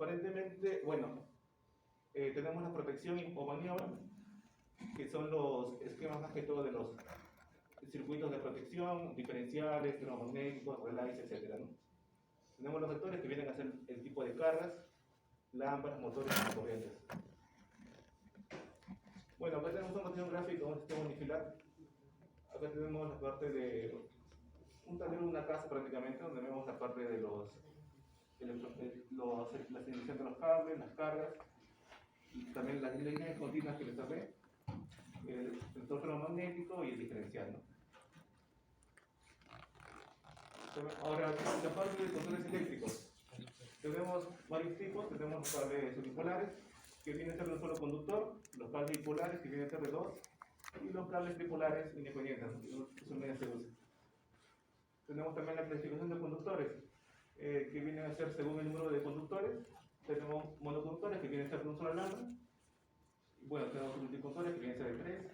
Aparentemente, bueno, tenemos la protección o maniobra, que son los esquemas más que todo de los circuitos de protección, diferenciales, termomagnéticos, relays, etc., ¿no? Tenemos los vectores que vienen a ser el tipo de cargas, lámparas, motores y corrientes. Bueno, acá tenemos una notación gráfica de un sistema unifilar. Acá tenemos la parte de un tablero de una casa prácticamente, donde vemos la parte de la selección de los cables, las cargas, y también las líneas continuas que les hablé, el sensor ferromagnético y el diferencial, ¿no? Ahora, la parte de controles eléctricos. Tenemos varios tipos, tenemos los cables unipolares, que vienen a ser de un solo conductor, los cables bipolares, que vienen a ser de dos, y los cables tripolares independientes, que son MSUs. Tenemos también la clasificación de conductores, que vienen a ser según el número de conductores. Tenemos monoconductores, que vienen a ser de un solo alambre. Bueno, tenemos multiconductores, que vienen a ser de tres.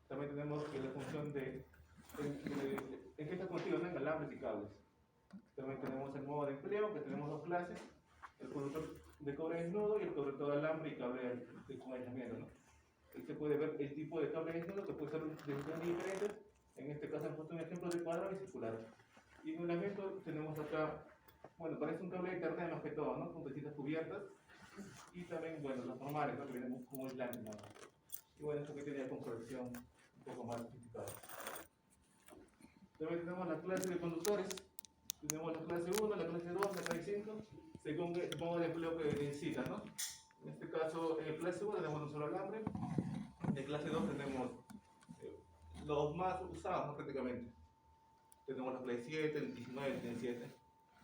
También tenemos la función de en qué está contigo, en alambres y cables. También tenemos el modo de empleo, que tenemos dos clases: el conductor de cobre desnudo y el conductor de alambre y cable con aislamiento, ¿no? Ahí se puede ver el tipo de cable desnudo, que puede ser de dimensiones diferentes. En este caso han puesto un ejemplo de cuadrado y circular. Y en el aislamiento tenemos acá, bueno, parece un cable de Ethernet más que todo, ¿no? Con pesitas cubiertas. Y también, bueno, los normales, ¿no? Que vienen como aislante, ¿no? Y bueno, esto que tiene con protección un poco más sofisticada. También tenemos la clase de conductores. Tenemos la clase 1, la clase 2, la clase 5, según el modo de empleo que necesitan, ¿no? En este caso, en el clase 1 tenemos un solo alambre. En el clase 2 tenemos los más usados, ¿no? Prácticamente. Tenemos la clase 7, el 19, el 17.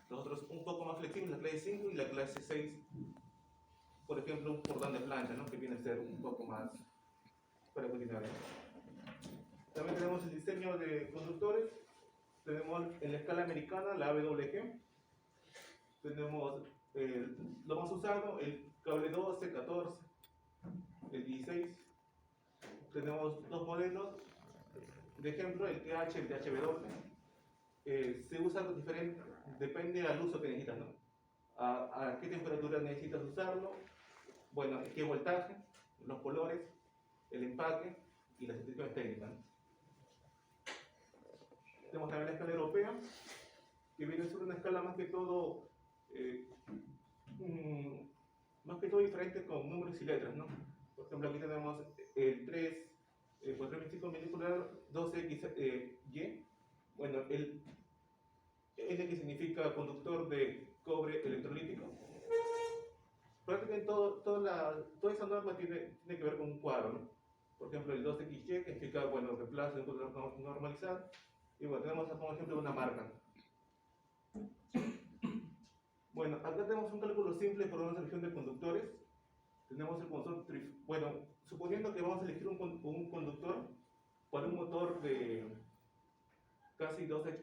Los otros un poco más flexibles, la clase 5 y la clase 6. Por ejemplo, un cordón de plancha, ¿no? Que viene a ser un poco más para continuar. También tenemos el diseño de conductores. Tenemos en la escala americana la AWG. Tenemos lo más usado, el cable 12, 14, el 16. Tenemos dos modelos de ejemplo, el TH, el THW. Se usa diferente, depende del uso que necesitas, ¿no? A qué temperatura necesitas usarlo, bueno, qué voltaje, los colores, el empaque y las especificaciones técnicas, ¿no? Tenemos también la escala europea, que viene a ser una escala más que todo diferente con números y letras, ¿no? Por ejemplo, aquí tenemos el 3, 425 milipolar 12XY. Bueno, el N, que significa conductor de cobre electrolítico. Prácticamente toda esa norma tiene que ver con un cuadro, ¿no? Por ejemplo, el 2XY, que significa, bueno, reemplazo de un conductor normalizado. Y bueno, tenemos como ejemplo una marca. Bueno, acá tenemos un cálculo simple por una selección de conductores. Tenemos el conductor, bueno, suponiendo que vamos a elegir un conductor para un motor de casi 12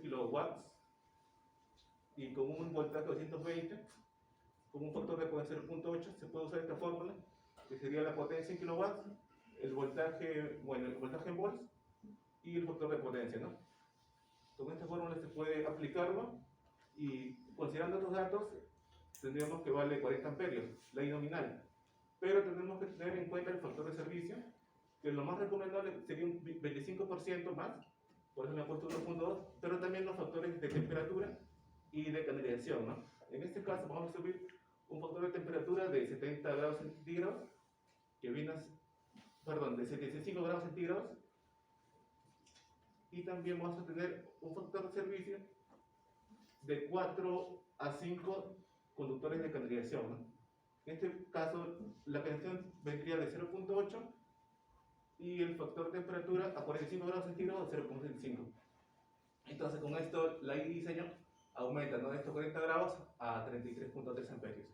kilowatts y con un voltaje de 220, con un factor de potencia 0.8, se puede usar esta fórmula, que sería la potencia en kilowatts, el voltaje en volts y el factor de potencia, ¿no? Con esta fórmula se puede aplicarlo y considerando estos datos tendríamos que vale 40 amperios, la I nominal. Pero tenemos que tener en cuenta el factor de servicio, que lo más recomendable sería un 25% más, por eso me he puesto 1.2, pero también los factores de temperatura y de canalización, ¿no? En este caso vamos a subir un factor de temperatura de 70 grados centígrados, que viene de 75 grados centígrados, y también vamos a tener un factor de servicio de 4 a 5 conductores de canalización, ¿no? En este caso, la canalización vendría de 0.8 y el factor de temperatura a 45 grados centígrados de 0.75. Entonces, con esto, la I diseño aumenta, ¿no? De estos 40 grados a 33.3 amperios.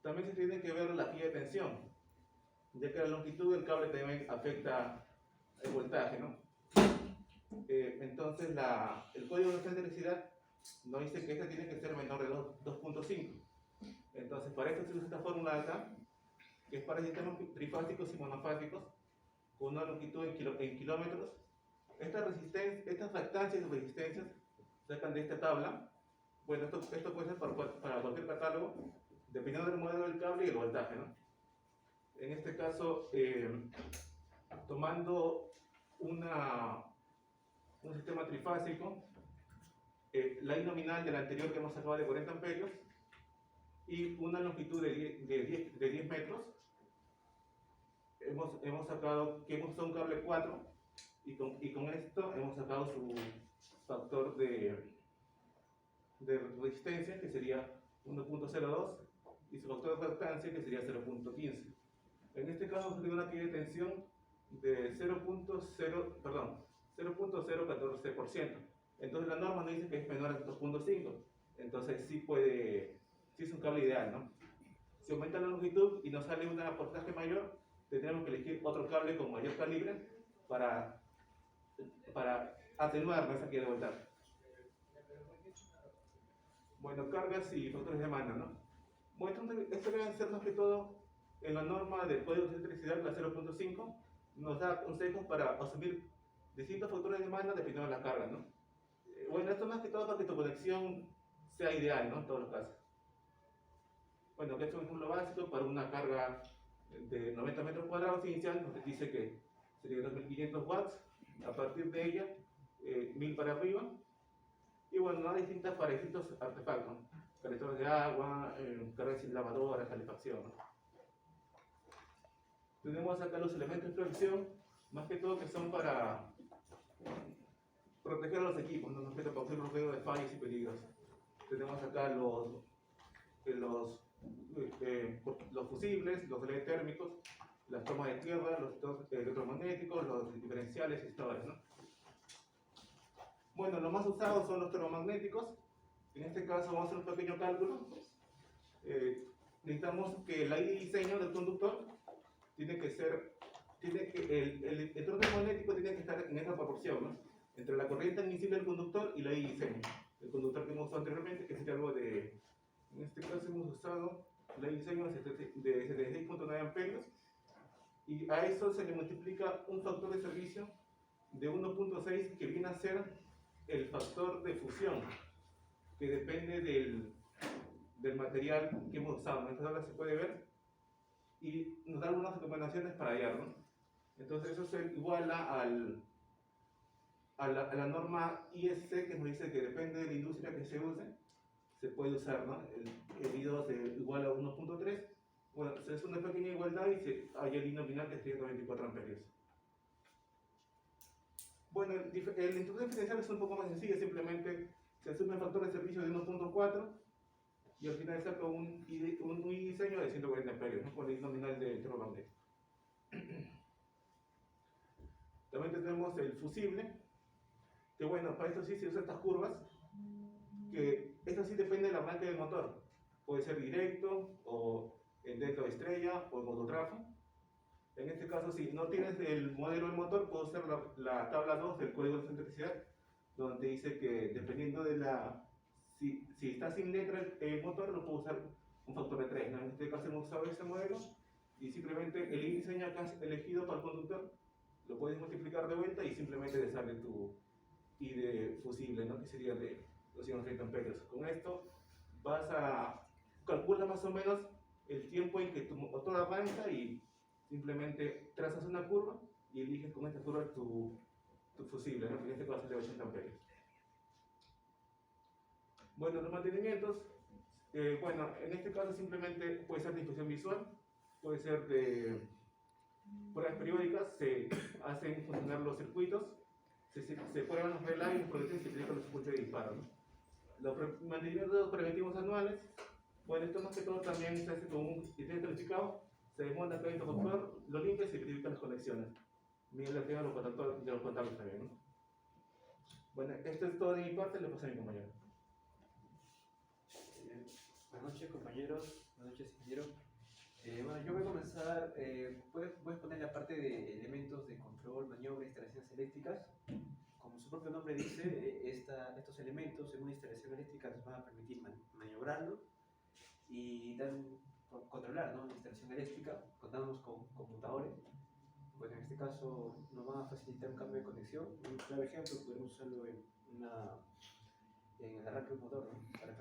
También se tiene que ver la guía de tensión, ya que la longitud del cable también afecta el voltaje, ¿no? Entonces, el código de electricidad nos dice que esta tiene que ser menor de 2.5. Entonces, para esto se usa esta fórmula de acá, que es para sistemas trifásicos y monofásicos, con una longitud en kilómetros. Estas reactancias y resistencias se sacan de esta tabla, Bueno, esto puede ser para cualquier catálogo, dependiendo del modelo del cable y el voltaje, ¿no? En este caso, tomando un sistema trifásico, la I nominal del anterior que hemos sacado de 40 amperios y una longitud de 10 metros, hemos sacado que hemos usado un cable 4 y con esto hemos sacado su factor de resistencia, que sería 1.02, y su factor de reactancia, que sería 0.15. En este caso vamos a tener una caída de tensión de 0.014%. Entonces la norma nos dice que es menor a 2.5. Entonces sí es un cable ideal, ¿no? Si aumenta la longitud y nos sale un porcentaje mayor, tendremos que elegir otro cable con mayor calibre para atenuar esa caída de voltaje. Bueno, cargas y factores de demanda, ¿no? Bueno, esto debe ser más que todo en la norma del código de electricidad, la 0.5, nos da consejos para asumir distintos factores de demanda dependiendo de la carga, ¿no? Bueno, esto más que todo para que tu conexión sea ideal, ¿no? En todos los casos. Bueno, que es un ejemplo básico para una carga de 90 metros cuadrados inicial, nos dice que sería 2500 watts, a partir de ella 1000 para arriba, y bueno, hay distintas para distintos artefactos, colectores de agua, cargas sin lavadora, calefacción, ¿no? Tenemos acá los elementos de protección, más que todo que son para proteger los equipos, no nos para causar ruido de fallas y peligros. Tenemos acá los fusibles, los relés térmicos, las tomas de tierra, los electromagnéticos, los diferenciales y estadores, ¿no? Bueno, los más usados son los termomagnéticos. En este caso vamos a hacer un pequeño cálculo. Necesitamos que la I de diseño del conductor el torque magnético tiene que estar en esa proporción, ¿no? Entre la corriente admisible del conductor y la I de diseño. El conductor que hemos usado anteriormente, que sería algo de, en este caso hemos usado la I de diseño de 76.9 amperios, y a eso se le multiplica un factor de servicio de 1.6, que viene a ser el factor de fusión, que depende del material que hemos usado. En esta tabla se puede ver y nos da algunas recomendaciones para hallar, ¿no? Entonces eso se iguala a la norma ISC, que nos dice que depende de la industria que se use, se puede usar, ¿no? El I2 igual a 1.3. Bueno, se hace una pequeña igualdad y se halla el I nominal, que es 124 amperios. Bueno, el instrucción diferencial es un poco más sencilla, simplemente se asume el factor de servicio de 1.4 y al final saca un I diseño de 140 amperios, ¿no? Con el I nominal de termomagnético. También tenemos el fusible, que bueno, para esto sí se usan estas curvas, que esto sí depende del arranque del motor. Puede ser directo, o en dentro de estrella, o en autotrafo. En este caso, si no tienes el modelo del motor, puedo usar la tabla 2 del código de electricidad, donde dice que dependiendo de si está sin letra el motor, lo puedo usar un factor de 3, ¿no? En este caso hemos usado este modelo, y simplemente el diseño que has elegido para el conductor, lo puedes multiplicar de vuelta y simplemente te sale tu I de fusible, ¿no? Que sería de 230 amperios. Con esto calcula más o menos el tiempo en que tu motor avanza y simplemente trazas una curva y eliges con esta curva tu fusible, ¿no? Que en este caso es de 80 amperios. Bueno, los mantenimientos, bueno, en este caso simplemente puede ser de inspección visual, puede ser de pruebas periódicas, se hacen funcionar los circuitos, se prueban los relays, los protectores y se aplican los circuitos de disparo, ¿no? Los mantenimientos preventivos anuales, bueno, esto más que todo también se hace con un sistema calificado, se desmonta cada interruptor, lo limpia y se verifican las conexiones. Miren la tema de los contactos también, ¿no? Bueno, esto es todo de mi parte, le paso a mi compañero. Buenas noches, compañeros. Buenas noches, ingeniero. Bueno, yo voy a comenzar, voy a exponer la parte de elementos de control, maniobra e instalaciones eléctricas. Como su propio nombre dice, estos elementos en una instalación eléctrica nos van a permitir maniobrarlo y controlar, ¿no? La instalación eléctrica. Contamos con computadores. Bueno, en este caso nos van a facilitar un cambio de conexión. Un claro ejemplo, podemos usarlo en el arranque de un motor, ¿no? Para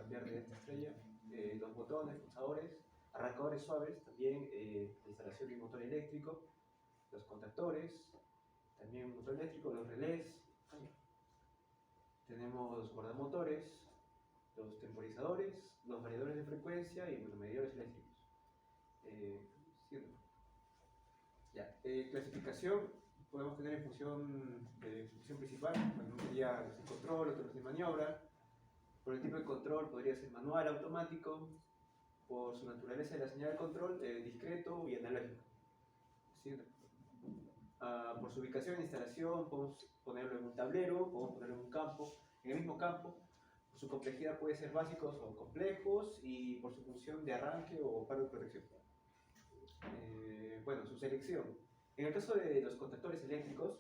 pistones, pulsadores, arrancadores suaves, también la instalación de un motor eléctrico, los contactores, también un motor eléctrico, los relés, tenemos guardamotores, los temporizadores, los variadores de frecuencia y los medidores eléctricos. Sí, ya. Clasificación podemos tener en función de función principal, uno sería los de control, otros los de maniobra. Por el tipo de control podría ser manual, automático. Por su naturaleza de la señal de control, discreto y analógico. ¿Sí? Por su ubicación e instalación, podemos ponerlo en un tablero, podemos ponerlo en un campo, en el mismo campo. Por su complejidad puede ser básicos o complejos y por su función de arranque o paro de protección. Bueno, su selección. En el caso de los contactores eléctricos,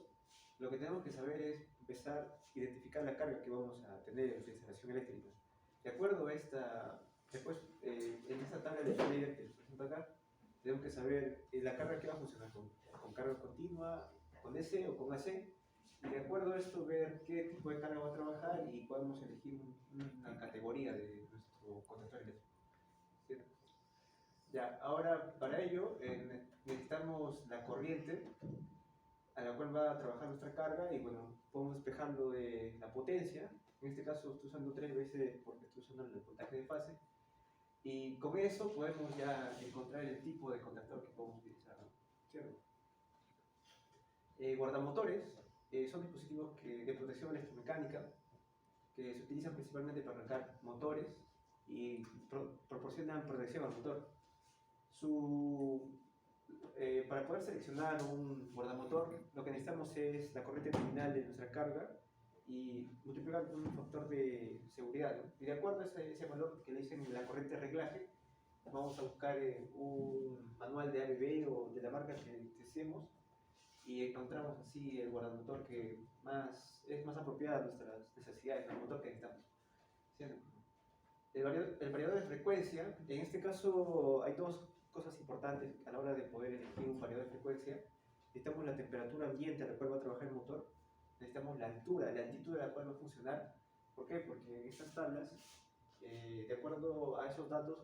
lo que tenemos que saber es empezar a identificar la carga que vamos a tener en nuestra instalación eléctrica. De acuerdo a esta, después, en esta tabla de Schneider que les presento acá, tenemos que saber la carga que va a funcionar con carga continua, con DC o con AC, y de acuerdo a esto ver qué tipo de carga va a trabajar y podemos elegir una categoría de nuestro contactor eléctrico. ¿Sí? Ya, ahora para ello necesitamos la corriente a la cual va a trabajar nuestra carga y bueno, podemos despejarlo de la potencia. En este caso estoy usando 3 veces porque estoy usando el voltaje de fase. Y con eso podemos ya encontrar el tipo de contactor que podemos utilizar, ¿no? ¿Cierto? Guardamotores son dispositivos de protección electromecánica que se utilizan principalmente para arrancar motores y proporcionan protección al motor. Para poder seleccionar un guardamotor, lo que necesitamos es la corriente terminal de nuestra carga y multiplicar por un factor de seguridad, ¿no? Y de acuerdo a ese valor que le dicen la corriente de reglaje, vamos a buscar un manual de ABB o de la marca que deseemos y encontramos así el guardamotor que es más apropiado a nuestras necesidades, el motor que necesitamos. ¿Sí? El variador de frecuencia, en este caso hay dos cosas importantes a la hora de poder elegir un variador de frecuencia. Necesitamos la temperatura ambiente a la cual va a trabajar el motor, necesitamos la altura, la altitud a la cual va a funcionar. ¿Por qué? Porque en estas tablas, de acuerdo a esos datos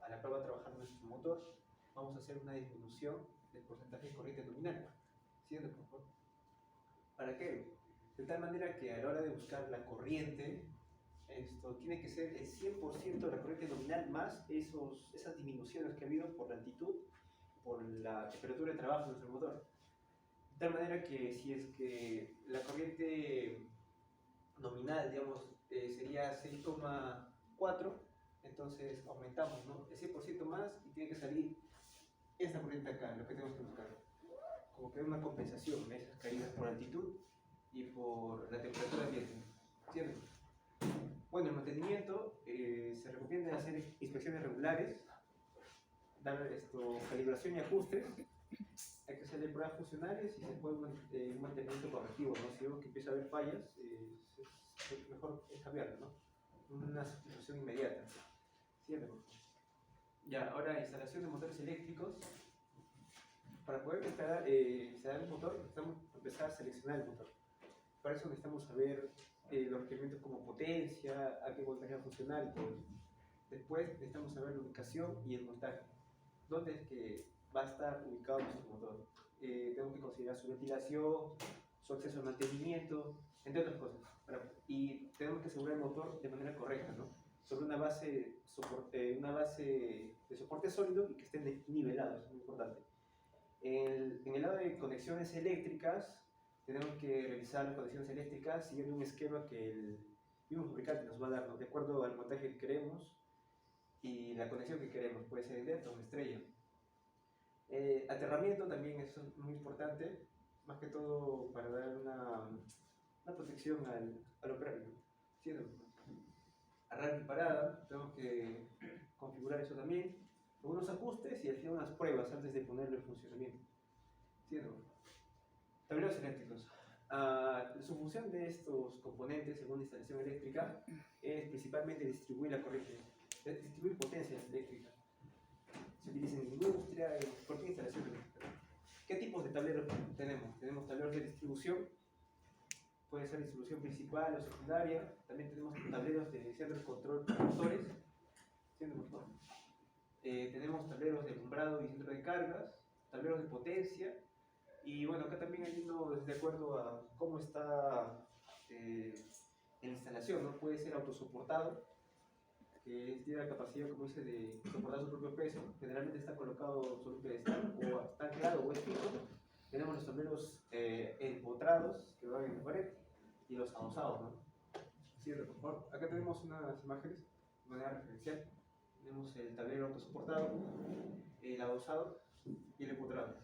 a la cual va a trabajar nuestro motor, vamos a hacer una disminución del porcentaje de corriente nominal. ¿Sí? ¿Para qué? De tal manera que a la hora de buscar la corriente, esto tiene que ser el 100% de la corriente nominal más esas disminuciones que ha habido por la altitud, por la temperatura de trabajo de nuestro motor. De tal manera que si es que la corriente nominal, digamos, sería 6,4, entonces aumentamos, ¿no? El 100% más y tiene que salir esta corriente acá, lo que tenemos que buscar. Como que una compensación de esas caídas por altitud y por la temperatura ambiente. ¿Cierto? Bueno, el mantenimiento se recomienda hacer inspecciones regulares, dar calibración y ajustes, hay que hacerle pruebas funcionales y se puede un mantenimiento correctivo, ¿no? Si vemos que empieza a haber fallas, mejor es cambiarlo, ¿no? Una sustitución inmediata. ¿Cierto? Ya, ahora instalación de motores eléctricos. Para poder instalar el motor, necesitamos empezar a seleccionar el motor. Para eso necesitamos saber los requerimientos como potencia, a qué voltaje va a funcionar y todo eso. Después necesitamos saber la ubicación y el voltaje. ¿Dónde es que va a estar ubicado nuestro motor? Tenemos que considerar su ventilación, su acceso al mantenimiento, entre otras cosas. Y tenemos que asegurar el motor de manera correcta, ¿no? Sobre una base de soporte sólido y que estén nivelados, es muy importante. En el lado de conexiones eléctricas, tenemos que revisar las conexiones eléctricas siguiendo un esquema que el mismo fabricante nos va a dar, ¿no? De acuerdo al voltaje que queremos y la conexión que queremos, puede ser electro o una estrella. Aterramiento también es muy importante, más que todo para dar una protección al operario. ¿Sí? Arranque y parada, tenemos que configurar eso también, con unos ajustes y hacer unas pruebas antes de ponerlo en funcionamiento. ¿Sí? Tableros eléctricos. Su función de estos componentes según la instalación eléctrica es principalmente distribuir la corriente, distribuir potencia eléctrica. Se utiliza en industria, en cualquier instalación eléctrica. ¿Qué tipos de tableros tenemos? Tenemos tableros de distribución, puede ser distribución principal o secundaria. También tenemos tableros de centro de control para motores Siendo por favor. Tenemos tableros de alumbrado y centro de cargas, tableros de potencia, y bueno, acá también hay uno de acuerdo a cómo está en la instalación, ¿no? Puede ser autosoportado, que tiene la capacidad, como dice, de soportar su propio peso. Generalmente está colocado sobre un pedestal o está anclado o es fijo. Tenemos los tableros empotrados que van en la pared y los adosados, ¿no? Siguiente, por favor. Acá tenemos unas imágenes de manera referencial. Tenemos el tablero autosoportado, el adosado y el empotrado.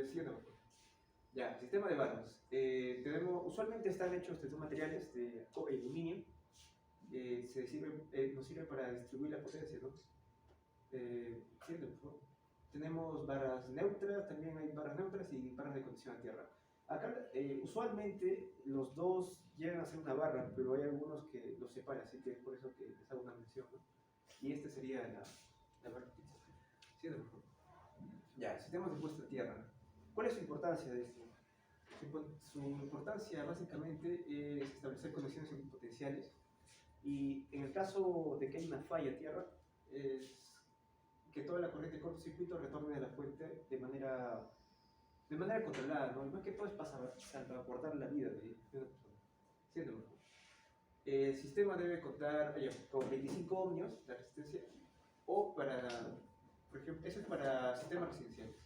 Siguiente, por favor. Ya, sistema de barras. Usualmente están hechos de dos materiales, de aluminio. Nos sirve para distribuir la potencia, ¿no? Siguiente, por favor. Tenemos barras neutras, también hay barras neutras y barras de condición a tierra. Acá, usualmente, los dos llegan a ser una barra, pero hay algunos que los separan, así que es por eso que les hago una mención, ¿no? Y esta sería la barra principal. Siguiente, por favor. Ya, sistemas de puesta a tierra. ¿Cuál es su importancia de esto? Su importancia básicamente es establecer conexiones potenciales, y en el caso de que haya una falla a tierra, es que toda la corriente de cortocircuito retorne a la fuente de manera controlada, ¿no? Y más que todo es para salvaguardar la vida de una persona. Siguiente, por favor. El sistema debe contar con 25 ohmios de resistencia, o por ejemplo, eso es para sistemas residenciales.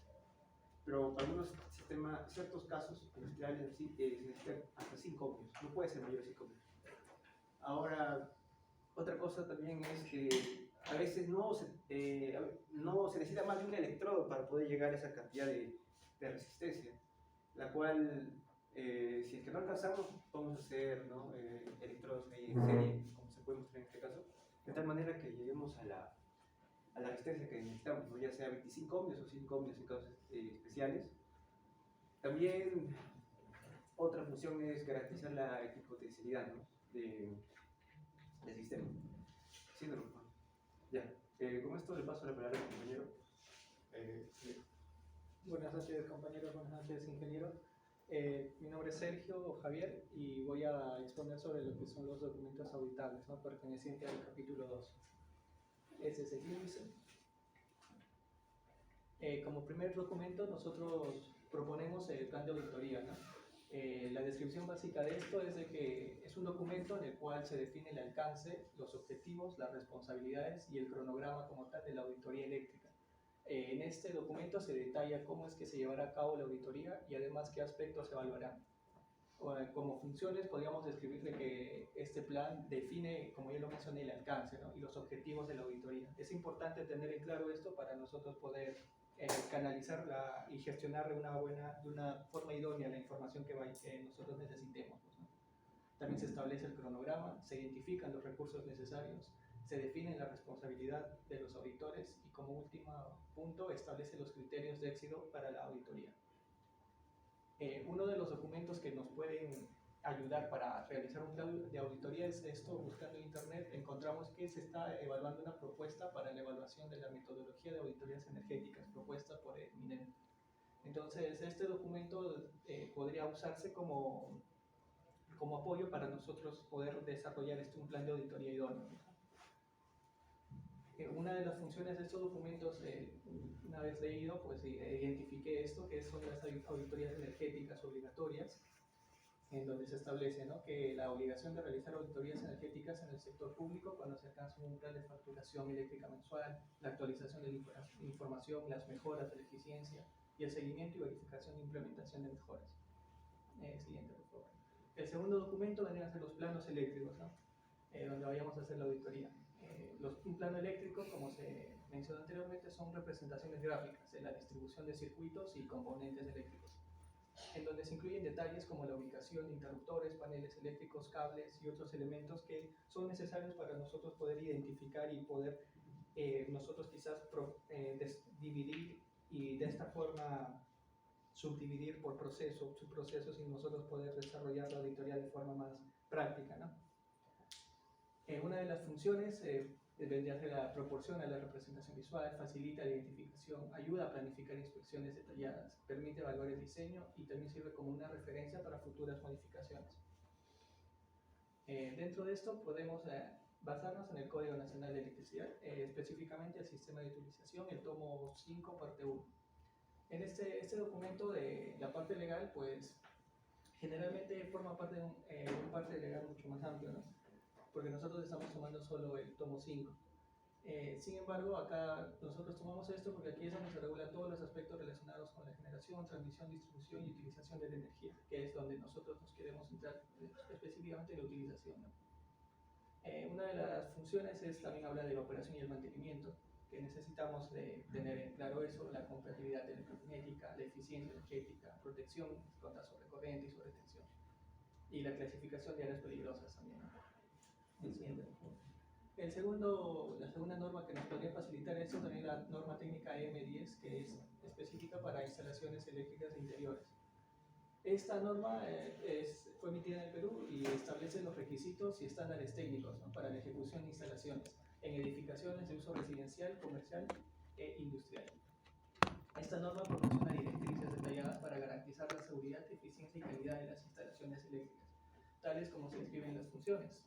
Pero para ciertos casos industriales así, se necesitan hasta 5 ohmios, no puede ser mayor de 5 ohmios. Ahora, otra cosa también es que a veces no se necesita más de un electrodo para poder llegar a esa cantidad de resistencia, la cual, si es que no alcanzamos, podemos hacer, ¿no? Electrodos ahí en serie, como se puede mostrar en este caso, de tal manera que lleguemos a la resistencia que necesitamos, ¿no? Ya sea 25 ohmios o 5 ohmios en casos especiales. También otra función es garantizar la equipotencialidad, ¿no? del sistema. Síndrome. Ya, con esto le paso la palabra al compañero. Sí. Buenas noches, compañeros, buenas noches, ingeniero. Mi nombre es Sergio Javier y voy a exponer sobre lo que son los documentos auditables, ¿no? Pertenecientes al capítulo 2. Ese es el índice. Como primer documento, nosotros proponemos el plan de auditoría, ¿no? La descripción básica de esto es de que es un documento en el cual se define el alcance, los objetivos, las responsabilidades y el cronograma como tal de la auditoría eléctrica. En este documento se detalla cómo es que se llevará a cabo la auditoría y además qué aspectos se evaluarán. Como funciones podríamos describir de que este plan define, como ya lo mencioné, el alcance, ¿no? Y los objetivos de la auditoría. Es importante tener en claro esto para nosotros poder canalizar y gestionar de una forma idónea la información que nosotros necesitemos, ¿no? También se establece el cronograma, se identifican los recursos necesarios, se define la responsabilidad de los auditores y como último punto establece los criterios de éxito para la auditoría. Uno de los documentos que nos pueden ayudar para realizar un plan de auditoría es esto. Buscando en internet encontramos que se está evaluando una propuesta para la evaluación de la metodología de auditorías energéticas propuesta por el MINEM. Entonces este documento podría usarse como apoyo para nosotros poder desarrollar un plan de auditoría idóneo. Una de las funciones de estos documentos, una vez leído, pues identifiqué esto, que son las auditorías energéticas obligatorias, en donde se establece, ¿no?, que la obligación de realizar auditorías energéticas en el sector público cuando se alcanza un umbral de facturación eléctrica mensual, la actualización de la información, las mejoras de la eficiencia y el seguimiento y verificación de implementación de mejoras. Siguiente, por favor. El segundo documento vendrían a ser los planos eléctricos, ¿no?, donde vayamos a hacer la auditoría. Un plano eléctrico, como se mencionó anteriormente, son representaciones gráficas de la distribución de circuitos y componentes eléctricos, en donde se incluyen detalles como la ubicación de interruptores, paneles eléctricos, cables y otros elementos que son necesarios para nosotros poder identificar y poder nosotros quizás dividir y de esta forma subdividir por subprocesos y nosotros poder desarrollar la auditoría de forma más práctica, ¿no? Una de las funciones vendría a ser la proporción a la representación visual, facilita la identificación, ayuda a planificar inspecciones detalladas, permite evaluar el diseño y también sirve como una referencia para futuras modificaciones. Dentro de esto podemos basarnos en el Código Nacional de Electricidad, específicamente el sistema de utilización, el tomo 5, parte 1. En este documento de la parte legal, pues generalmente forma parte de un parte legal mucho más amplio, ¿no? Porque nosotros estamos tomando solo el tomo 5. Sin embargo, acá nosotros tomamos esto porque aquí es donde se regulan todos los aspectos relacionados con la generación, transmisión, distribución y utilización de la energía, que es donde nosotros nos queremos centrar específicamente en la utilización, ¿no? Una de las funciones es también hablar de la operación y el mantenimiento, que necesitamos de tener en claro eso, la compatibilidad electromagnética, la eficiencia energética, protección contra sobrecorriente y sobretensión, y la clasificación de áreas peligrosas también, ¿no? El siguiente, por favor. La segunda norma que nos podría facilitar esto también es la norma técnica M10, que es específica para instalaciones eléctricas de interiores. Esta norma fue emitida en el Perú y establece los requisitos y estándares técnicos, ¿no?, para la ejecución de instalaciones en edificaciones de uso residencial, comercial e industrial. Esta norma proporciona directrices detalladas para garantizar la seguridad, eficiencia y calidad de las instalaciones eléctricas, tales como se describen las funciones.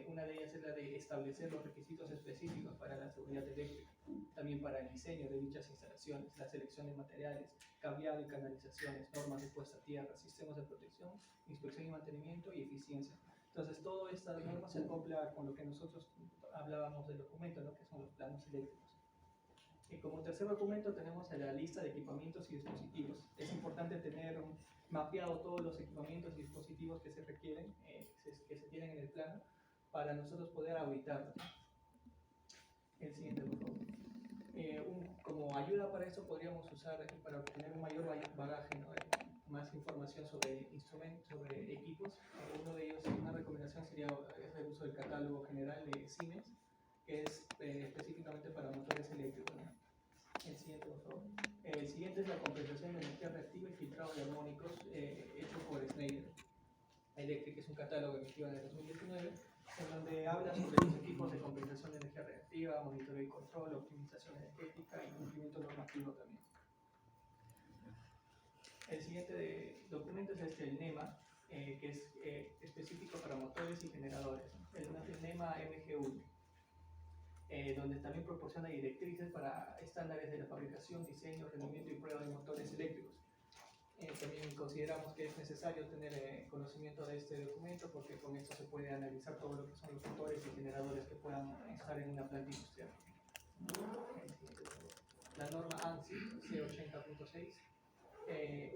Una de ellas es la de establecer los requisitos específicos para la seguridad eléctrica, también para el diseño de dichas instalaciones, la selección de materiales, cableado y canalizaciones, normas de puesta a tierra, sistemas de protección, inspección y mantenimiento y eficiencia. Entonces, todas estas normas se acopla con lo que nosotros hablábamos del documento, ¿no?, que son los planos eléctricos. Y como tercer documento tenemos la lista de equipamientos y dispositivos. Es importante tener mapeado todos los equipamientos y dispositivos que se requieren, que se tienen en el plano, para nosotros poder auditarlos. El siguiente, por favor. Como ayuda para eso podríamos usar, para obtener un mayor bagaje, ¿no?, más información sobre instrumentos, sobre equipos. Uno de ellos, una recomendación sería el uso del catálogo general de Siemens, que es específicamente para motores eléctricos, ¿no? El siguiente, por favor. El siguiente es la compensación de energía reactiva y filtrado de armónicos, hecho por Schneider Electric. Es un catálogo emitido en el 2019, en donde habla sobre los equipos de compensación de energía reactiva, monitoreo y control, optimización energética y cumplimiento normativo también. El siguiente documento es el NEMA, que es específico para motores y generadores, ¿no? El NEMA MG1. Donde también proporciona directrices para estándares de la fabricación, diseño, rendimiento y prueba de motores eléctricos. También consideramos que es necesario tener conocimiento de este documento porque con esto se puede analizar todo lo que son los motores y generadores que puedan estar en una planta industrial. La norma ANSI C80.6.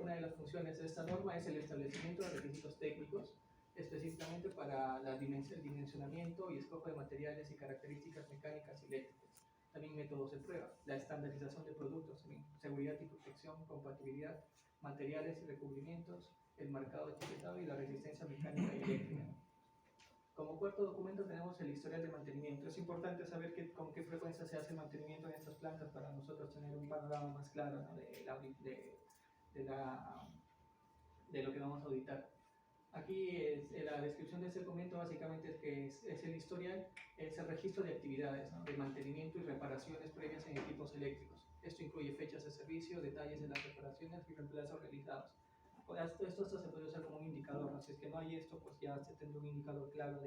Una de las funciones de esta norma es el establecimiento de requisitos técnicos, específicamente para el dimensionamiento y escoge de materiales y características mecánicas y eléctricas. También métodos de prueba, la estandarización de productos, seguridad y protección, compatibilidad, materiales y recubrimientos, el marcado etiquetado y la resistencia mecánica y eléctrica. Como cuarto documento tenemos el historial de mantenimiento. Es importante saber con qué frecuencia se hace el mantenimiento en estas plantas para nosotros tener un panorama más claro, ¿no?, de lo que vamos a auditar. Aquí la descripción de este documento básicamente es que es el historial, es el registro de actividades, ¿no?, de mantenimiento y reparaciones previas en equipos eléctricos. Esto incluye fechas de servicio, detalles de las reparaciones y reemplazos realizados. Esto se puede usar como un indicador, ¿no? Si es que no hay esto, pues ya se tendrá un indicador claro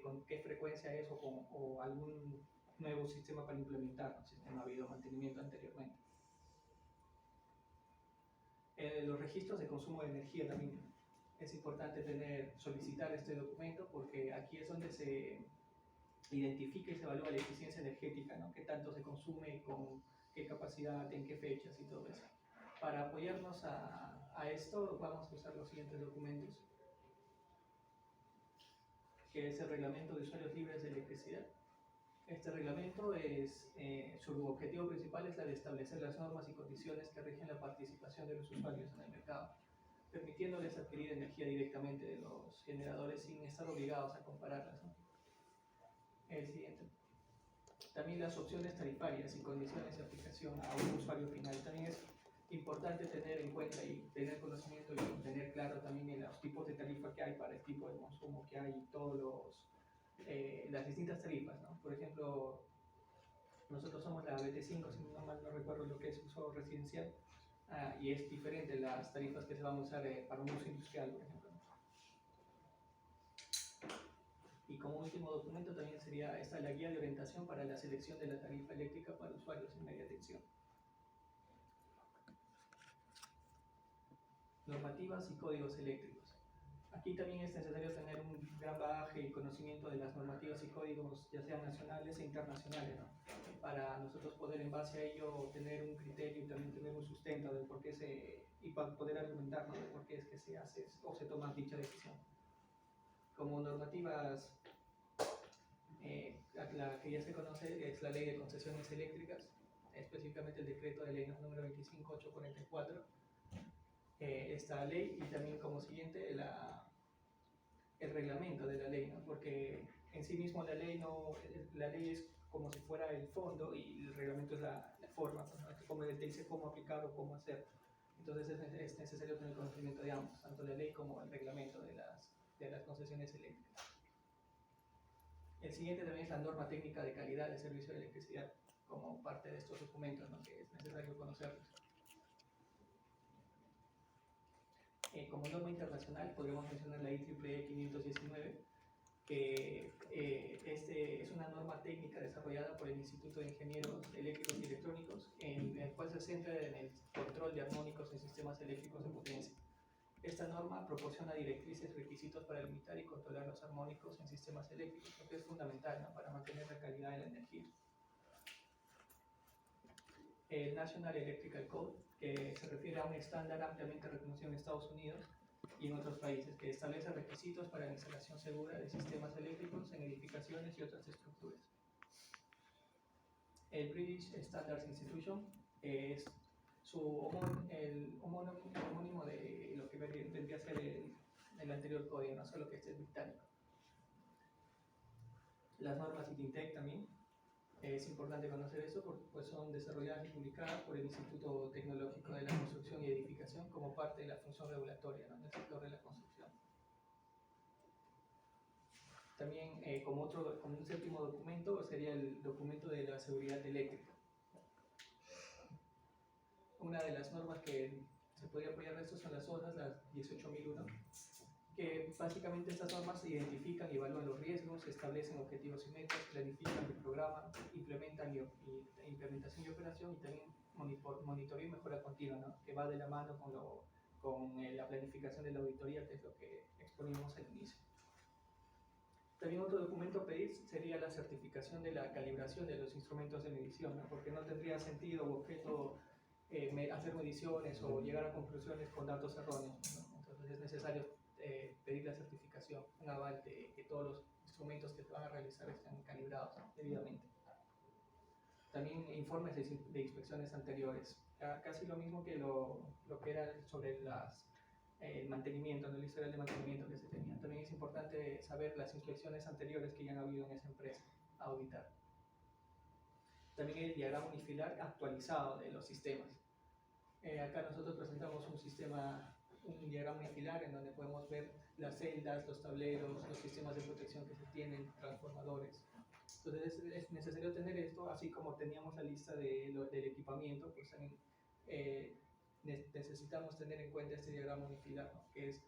con qué frecuencia es o algún nuevo sistema para implementar, ¿no?, si es que no ha habido mantenimiento anteriormente. Los registros de consumo de energía también es importante solicitar este documento porque aquí es donde se identifica y se evalúa la eficiencia energética, ¿no?, qué tanto se consume, con qué capacidad, en qué fechas y todo eso. Para apoyarnos a esto vamos a usar los siguientes documentos, que es el Reglamento de Usuarios Libres de Electricidad. Este reglamento su objetivo principal es la de establecer las normas y condiciones que rigen la participación de los usuarios en el mercado, permitiéndoles adquirir energía directamente de los generadores sin estar obligados a compararlas, ¿no? El siguiente. También las opciones tarifarias y condiciones de aplicación a un usuario final. También es importante tener en cuenta y tener conocimiento y tener claro también los tipos de tarifa que hay para el tipo de consumo que hay y todos las distintas tarifas, ¿no? Por ejemplo, nosotros somos la BT5, si no mal no recuerdo lo que es uso residencial, y es diferente las tarifas que se van a usar para un uso industrial, por ejemplo. Y como último documento también sería esta la guía de orientación para la selección de la tarifa eléctrica para usuarios en media tensión. Normativas y códigos eléctricos. Aquí también es necesario tener un gran bagaje y conocimiento de las normativas y códigos, ya sean nacionales e internacionales, ¿no? Para nosotros poder en base a ello tener un criterio y también tener un sustento del por qué y para poder argumentar, ¿no?, de por qué es que se hace o se toma dicha decisión. Como normativas, la que ya se conoce es la Ley de Concesiones Eléctricas, específicamente el decreto de ley número 25844. Esta ley, y también como siguiente el reglamento de la ley, ¿no? Porque en sí mismo la ley es como si fuera el fondo y el reglamento es la forma, ¿no?, como te dice cómo aplicar o cómo hacer. Entonces es necesario tener conocimiento de ambos, tanto la ley como el reglamento de las concesiones eléctricas. El siguiente también es la norma técnica de calidad del servicio de electricidad, como parte de estos documentos, ¿no?, que es necesario conocerlos. Como norma internacional podríamos mencionar la IEEE 519, que es una norma técnica desarrollada por el Instituto de Ingenieros Eléctricos y Electrónicos, en el cual se centra en el control de armónicos en sistemas eléctricos de potencia. Esta norma proporciona directrices y requisitos para limitar y controlar los armónicos en sistemas eléctricos, lo que es fundamental, ¿no?, para mantener la calidad de la energía. El National Electrical Code, que se refiere a un estándar ampliamente reconocido en Estados Unidos y en otros países, que establece requisitos para la instalación segura de sistemas eléctricos en edificaciones y otras estructuras. El British Standards Institution es el homónimo de lo que vendría a ser el anterior código, no solo que este es británico. Las normas ITINTEC también. Es importante conocer eso porque pues, son desarrolladas y publicadas por el Instituto Tecnológico de la Construcción y Edificación como parte de la función regulatoria, ¿no?, del sector de la construcción. También como un séptimo documento sería el documento de la seguridad eléctrica. Una de las normas que se podría apoyar de esto son las OSAS, las 18001, que básicamente estas normas identifican y evalúan los riesgos, establecen objetivos y metas, planifican y programan, implementan implementación y operación, y también monitoreo y mejora continua, ¿no?, que va de la mano con la planificación de la auditoría, que es lo que exponíamos al inicio. También otro documento a pedir sería la certificación de la calibración de los instrumentos de medición, ¿no?, porque no tendría sentido o objeto hacer mediciones o llegar a conclusiones con datos erróneos, ¿no? Entonces es necesario pedir la certificación, un aval de que todos los instrumentos que se van a realizar estén calibrados, ¿no?, debidamente. También informes de inspecciones anteriores, casi lo mismo que lo que era sobre el mantenimiento, ¿no?, el historial de mantenimiento que se tenía. También es importante saber las inspecciones anteriores que ya han habido en esa empresa a auditar. También el diagrama unifilar actualizado de los sistemas. Acá nosotros presentamos un diagrama unifilar en donde podemos ver las celdas, los tableros, los sistemas de protección que se tienen, transformadores. Entonces es necesario tener esto, así como teníamos la lista del equipamiento, pues también necesitamos tener en cuenta este diagrama unifilar, ¿no?, que es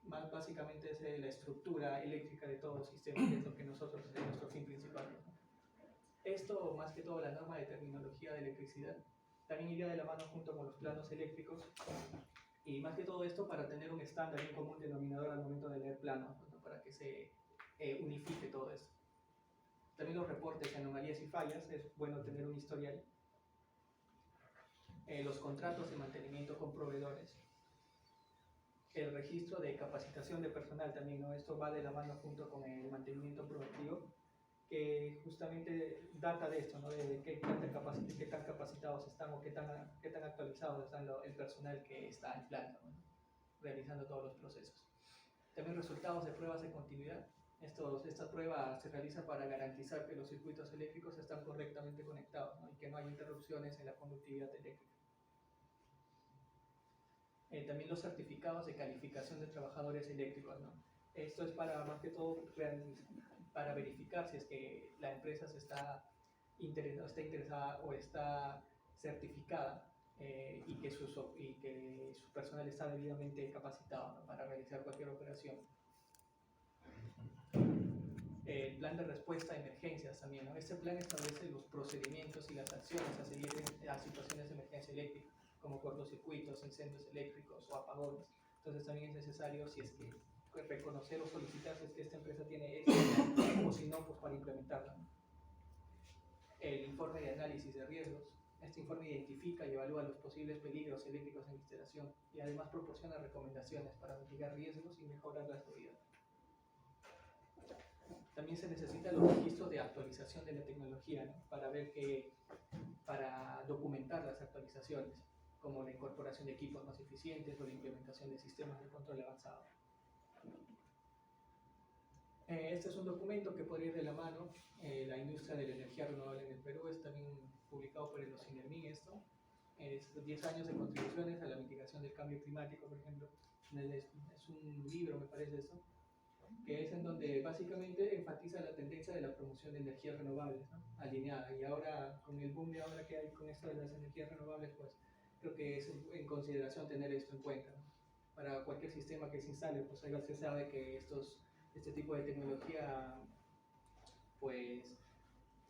básicamente es la estructura eléctrica de todo el sistema, que es lo que nosotros es nuestro fin principal, ¿no? Esto, más que todo, la norma de terminología de electricidad, también iría de la mano junto con los planos eléctricos, y más que todo esto para tener un estándar y un común denominador al momento de leer planos, ¿no?, para que se unifique todo esto. También los reportes, anomalías y fallas, es bueno tener un historial. Los contratos de mantenimiento con proveedores. El registro de capacitación de personal también, ¿no? Esto va de la mano junto con el mantenimiento preventivo, que justamente data de esto, ¿no?, de qué tan capacitados están o qué tan actualizados están el personal que está en planta, ¿no?, realizando todos los procesos. También resultados de pruebas de continuidad. Esta prueba se realiza para garantizar que los circuitos eléctricos están correctamente conectados, ¿no?, y que no hay interrupciones en la conductividad eléctrica. También los certificados de calificación de trabajadores eléctricos, ¿no? Esto es más que todo para verificar si es que la empresa está interesada o está certificada y que su personal está debidamente capacitado, ¿no?, para realizar cualquier operación. El plan de respuesta a emergencias también, ¿no? Este plan establece los procedimientos y las acciones a seguir a situaciones de emergencia eléctrica, como cortocircuitos, incendios eléctricos o apagones. Entonces también es necesario, si es que reconocer o solicitar si es que esta empresa tiene esto, o si no, pues para implementarla. El informe de análisis de riesgos. Este informe identifica y evalúa los posibles peligros eléctricos en la instalación y además proporciona recomendaciones para mitigar riesgos y mejorar la seguridad. También se necesitan los registros de actualización de la tecnología, ¿no? Para documentar las actualizaciones, como la incorporación de equipos más eficientes o la implementación de sistemas de control avanzado. Este es un documento que podría ir de la mano. La industria de la energía renovable en el Perú es también publicado por el OCINERMIN esto. Es 10 años de contribuciones a la mitigación del cambio climático, por ejemplo. Es un libro, me parece eso, que es en donde básicamente enfatiza la tendencia de la promoción de energías renovables, ¿no? Alineada. Y ahora, con el boom de ahora que hay con esto de las energías renovables, pues creo que es en consideración tener esto en cuenta, ¿no? Para cualquier sistema que se instale, pues ahí se sabe que este tipo de tecnología pues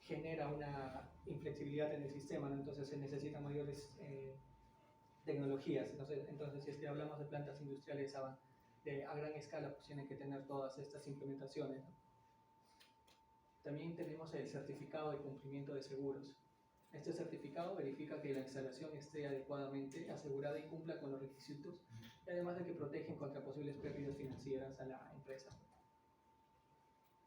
genera una inflexibilidad en el sistema, ¿no? Entonces se necesitan mayores tecnologías. Entonces, si es que hablamos de plantas industriales a gran escala, pues tienen que tener todas estas implementaciones, ¿no? También tenemos el certificado de cumplimiento de seguros. Este certificado verifica que la instalación esté adecuadamente asegurada y cumpla con los requisitos, y además de que protegen contra posibles pérdidas financieras a la empresa.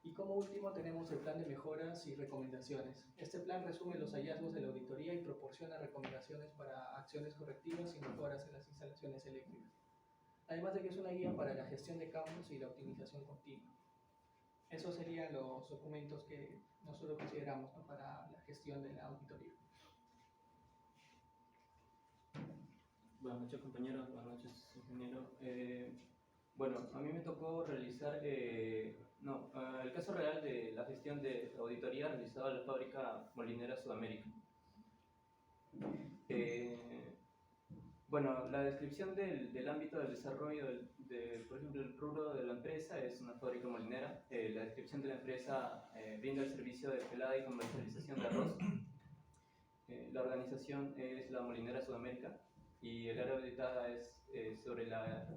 Y como último tenemos el plan de mejoras y recomendaciones. Este plan resume los hallazgos de la auditoría y proporciona recomendaciones para acciones correctivas y mejoras en las instalaciones eléctricas. Además de que es una guía para la gestión de cambios y la optimización continua. Esos serían los documentos que nosotros consideramos, ¿no?, para la gestión de la auditoría. Buenas noches, compañeros. Buenas noches, ingeniero. Bueno, a mí me tocó realizar el caso real de la gestión de auditoría realizada en la fábrica Molinera Sudamérica. Bueno, la descripción del ámbito del desarrollo por ejemplo, el rubro de la empresa es una fábrica molinera. La descripción de la empresa brinda el servicio de pelada y comercialización de arroz. La organización es la Molinera Sudamérica y el área auditada es sobre la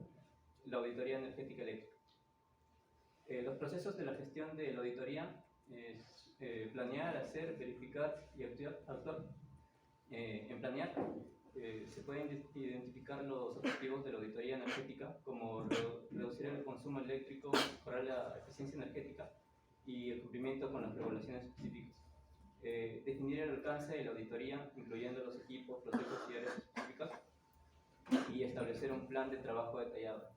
auditoría energética eléctrica. Los procesos de la gestión de la auditoría es planear, hacer, verificar y actuar. En planear se pueden identificar los objetivos de la auditoría energética, como reducir el consumo eléctrico, mejorar la eficiencia energética y el cumplimiento con las regulaciones específicas. Definir el alcance de la auditoría, incluyendo los equipos, procesos y áreas específicas, y establecer un plan de trabajo detallado.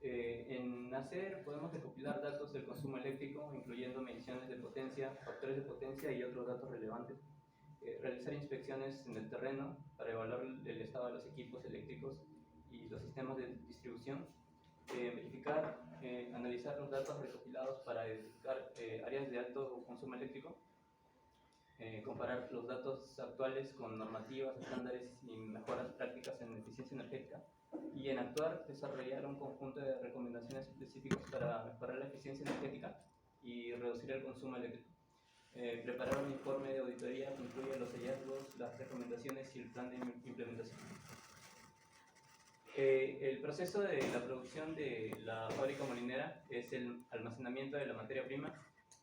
En hacer podemos recopilar datos del consumo eléctrico, incluyendo mediciones de potencia, factores de potencia y otros datos relevantes. Realizar inspecciones en el terreno para evaluar el estado de los equipos eléctricos y los sistemas de distribución. Verificar, analizar los datos recopilados para identificar áreas de alto consumo eléctrico. Comparar los datos actuales con normativas, estándares y mejoras prácticas en eficiencia energética. Y en actuar, desarrollar un conjunto de recomendaciones específicas para mejorar la eficiencia energética y reducir el consumo eléctrico. Preparar un informe de auditoría que incluya los hallazgos, las recomendaciones y el plan de implementación. El proceso de la producción de la fábrica molinera es el almacenamiento de la materia prima,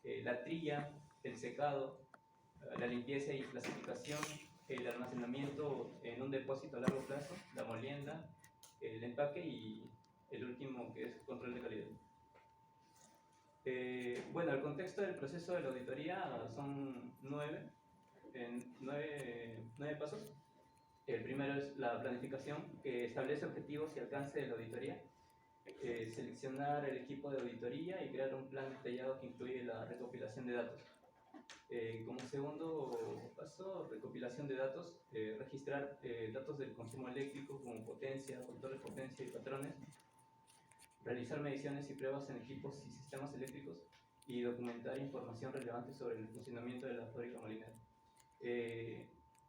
la trilla, el secado, la limpieza y clasificación, el almacenamiento en un depósito a largo plazo, la molienda, el empaque y el último, que es control de calidad. Bueno, el contexto del proceso de la auditoría son nueve pasos. El primero es la planificación, que establece objetivos y alcance de la auditoría. Seleccionar el equipo de auditoría y crear un plan detallado que incluye la recopilación de datos. Como segundo paso, recopilación de datos, registrar datos del consumo eléctrico como potencia, factores de potencia y patrones. Realizar mediciones y pruebas en equipos y sistemas eléctricos y documentar información relevante sobre el funcionamiento de la fábrica molinera.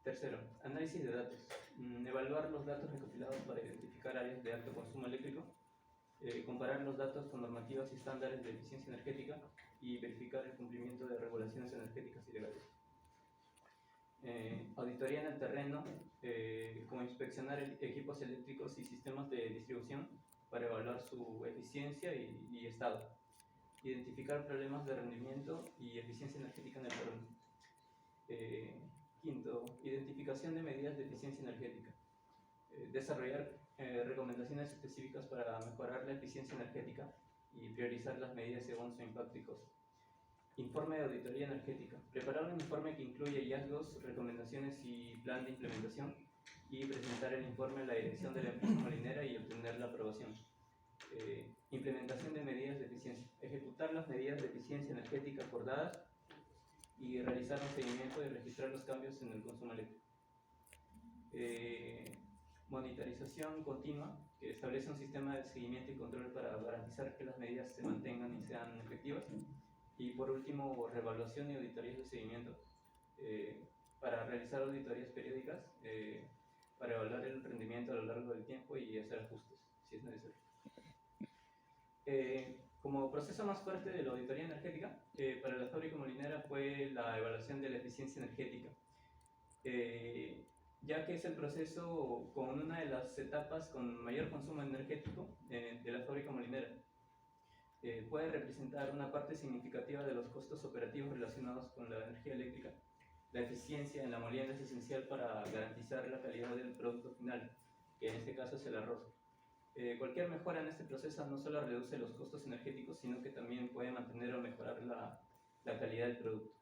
Tercero, análisis de datos. Evaluar los datos recopilados para identificar áreas de alto consumo eléctrico. Comparar los datos con normativas y estándares de eficiencia energética y verificar el cumplimiento de regulaciones energéticas y legales. Auditoría en el terreno, como inspeccionar equipos eléctricos y sistemas de distribución para evaluar su eficiencia y estado. Identificar problemas de rendimiento y eficiencia energética en el terreno. Quinto, identificación de medidas de eficiencia energética. Desarrollar recomendaciones específicas para mejorar la eficiencia energética y priorizar las medidas según su impacto y costo. Informe de auditoría energética. Preparar un informe que incluye hallazgos, recomendaciones y plan de implementación y presentar el informe a la dirección de la empresa molinera y obtener la aprobación. Implementación de medidas de eficiencia. Ejecutar las medidas de eficiencia energética acordadas y realizar un seguimiento y registrar los cambios en el consumo eléctrico. Monitorización continua, que establece un sistema de seguimiento y control para garantizar que las medidas se mantengan y sean efectivas. Y por último, reevaluación y auditorías de seguimiento, para realizar auditorías periódicas, para evaluar el rendimiento a lo largo del tiempo y hacer ajustes, si es necesario. Como proceso más fuerte de la auditoría energética, para la fábrica molinera fue la evaluación de la eficiencia energética, ya que es el proceso con una de las etapas con mayor consumo energético de la fábrica molinera. Puede representar una parte significativa de los costos operativos relacionados con la energía eléctrica. La eficiencia en la molienda es esencial para garantizar la calidad del producto final, que en este caso es el arroz. Cualquier mejora en este proceso no solo reduce los costos energéticos, sino que también puede mantener o mejorar la calidad del producto.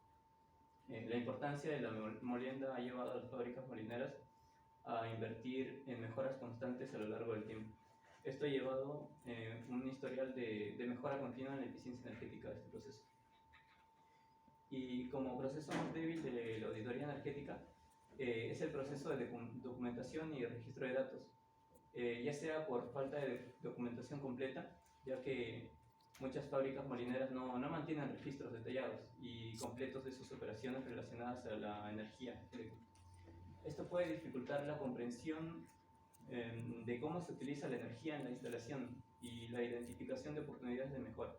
La importancia de la molienda ha llevado a las fábricas molineras a invertir en mejoras constantes a lo largo del tiempo. Esto ha llevado un historial de mejora continua en la eficiencia energética de este proceso. Y como proceso más débil de la auditoría energética es el proceso de documentación y registro de datos, ya sea por falta de documentación completa, ya que muchas fábricas molineras no mantienen registros detallados y completos de sus operaciones relacionadas a la energía eléctrica. Esto puede dificultar la comprensión de cómo se utiliza la energía en la instalación y la identificación de oportunidades de mejora.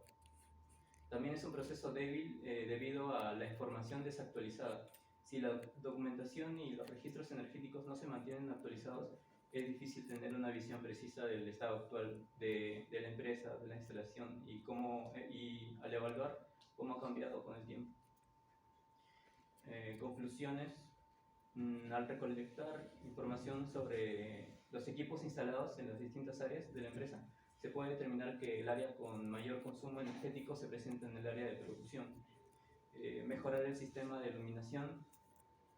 También es un proceso débil debido a la información desactualizada. Si la documentación y los registros energéticos no se mantienen actualizados, es difícil tener una visión precisa del estado actual de la empresa, de la instalación y al evaluar cómo ha cambiado con el tiempo. Conclusiones. Al recolectar información sobre los equipos instalados en las distintas áreas de la empresa, se puede determinar que el área con mayor consumo energético se presenta en el área de producción. Mejorar el sistema de iluminación,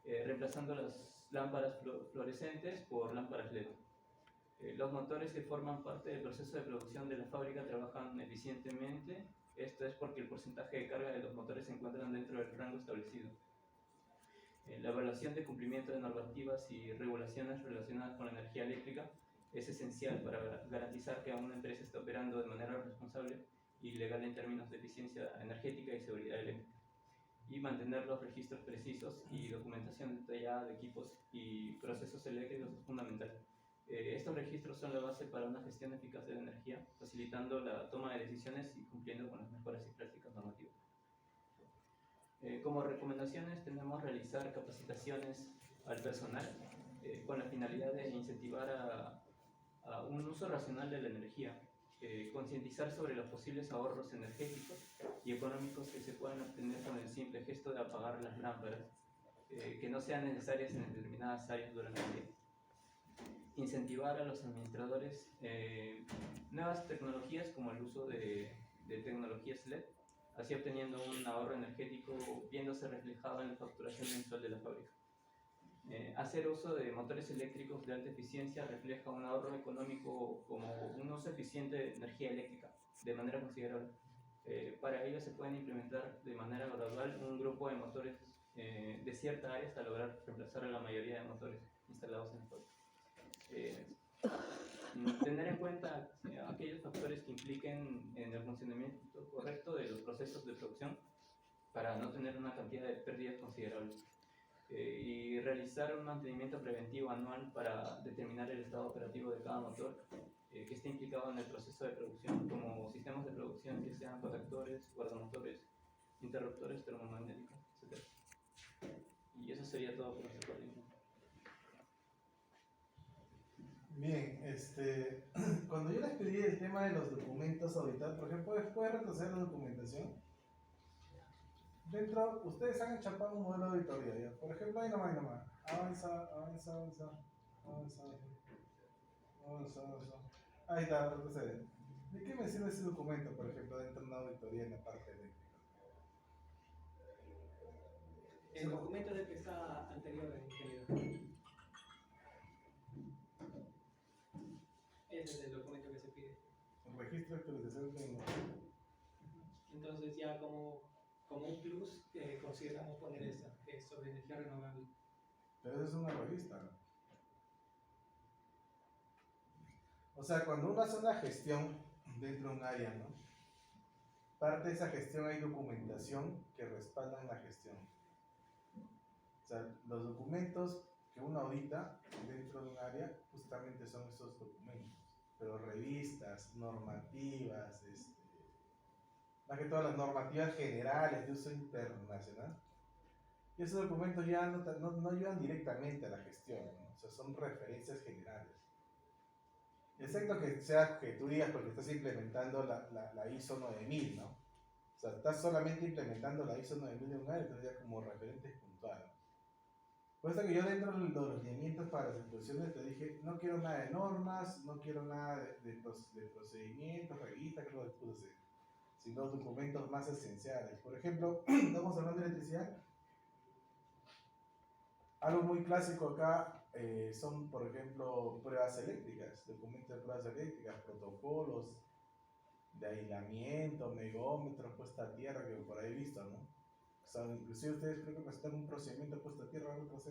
reemplazando las lámparas fluorescentes por lámparas LED. Los motores que forman parte del proceso de producción de la fábrica trabajan eficientemente. Esto es porque el porcentaje de carga de los motores se encuentran dentro del rango establecido. La evaluación de cumplimiento de normativas y regulaciones relacionadas con la energía eléctrica es esencial para garantizar que una empresa está operando de manera responsable y legal en términos de eficiencia energética y seguridad eléctrica. Y mantener los registros precisos y documentación detallada de equipos y procesos eléctricos es fundamental. Estos registros son la base para una gestión eficaz de la energía, facilitando la toma de decisiones y cumpliendo con las mejoras y prácticas normativas. Como recomendaciones tenemos realizar capacitaciones al personal con la finalidad de incentivar a un uso racional de la energía, concientizar sobre los posibles ahorros energéticos y económicos que se pueden obtener con el simple gesto de apagar las lámparas que no sean necesarias en determinadas áreas durante el día. Incentivar a los administradores nuevas tecnologías como el uso de tecnologías LED, así obteniendo un ahorro energético viéndose reflejado en la facturación mensual de la fábrica. Hacer uso de motores eléctricos de alta eficiencia refleja un ahorro económico como un uso eficiente de energía eléctrica de manera considerable. Para ello se pueden implementar de manera gradual un grupo de motores de cierta área hasta lograr reemplazar a la mayoría de motores instalados en la fábrica. Tener en cuenta aquellos factores que impliquen en el funcionamiento correcto de los procesos de producción para no tener una cantidad de pérdidas considerables. Y realizar un mantenimiento preventivo anual para determinar el estado operativo de cada motor que esté implicado en el proceso de producción, como sistemas de producción que sean contactores, guardamotores, interruptores termomagnéticos, etc. Y eso sería todo por nuestra parte. Bien, cuando yo les pedí el tema de los documentos auditados, por ejemplo, ¿puede retroceder la documentación? Dentro, ustedes han enchapado un modelo de auditoría, ¿ya? Por ejemplo, ahí nomás. Avanza. Ahí está, retrocede. ¿De qué me sirve ese documento, por ejemplo, dentro de una auditoría en la parte eléctrica? El documento es el que está anterior, ingeniero. Ese es el documento que se pide. El registro de actualización técnica. Entonces ya como un plus consideramos poner esa, que es sobre energía renovable. Pero eso es una revista, ¿no? O sea, cuando uno hace una gestión dentro de un área, ¿no? Parte de esa gestión hay documentación que respaldan la gestión. O sea, los documentos que uno audita dentro de un área justamente son esos documentos. Pero revistas, normativas, más que todas las normativas generales de uso internacional. Y esos documentos ya no ayudan directamente a la gestión, ¿no? O sea, son referencias generales. Excepto que sea que tú digas porque estás implementando la ISO 9000, ¿no? O sea, estás solamente implementando la ISO 9000 de un área, entonces ya como referentes puntuales. Por eso que yo dentro de los lineamientos para las exposiciones te dije, no quiero nada de normas, no quiero nada de procedimientos, revistas, que es lo que puse, sino documentos más esenciales. Por ejemplo, estamos hablando de electricidad. Algo muy clásico acá son, por ejemplo, pruebas eléctricas, documentos de pruebas eléctricas, protocolos de aislamiento, megómetros, puesta a tierra, que por ahí he visto, ¿no? O sea, inclusive ustedes creo que necesitan un procedimiento de puesta a tierra, algo así.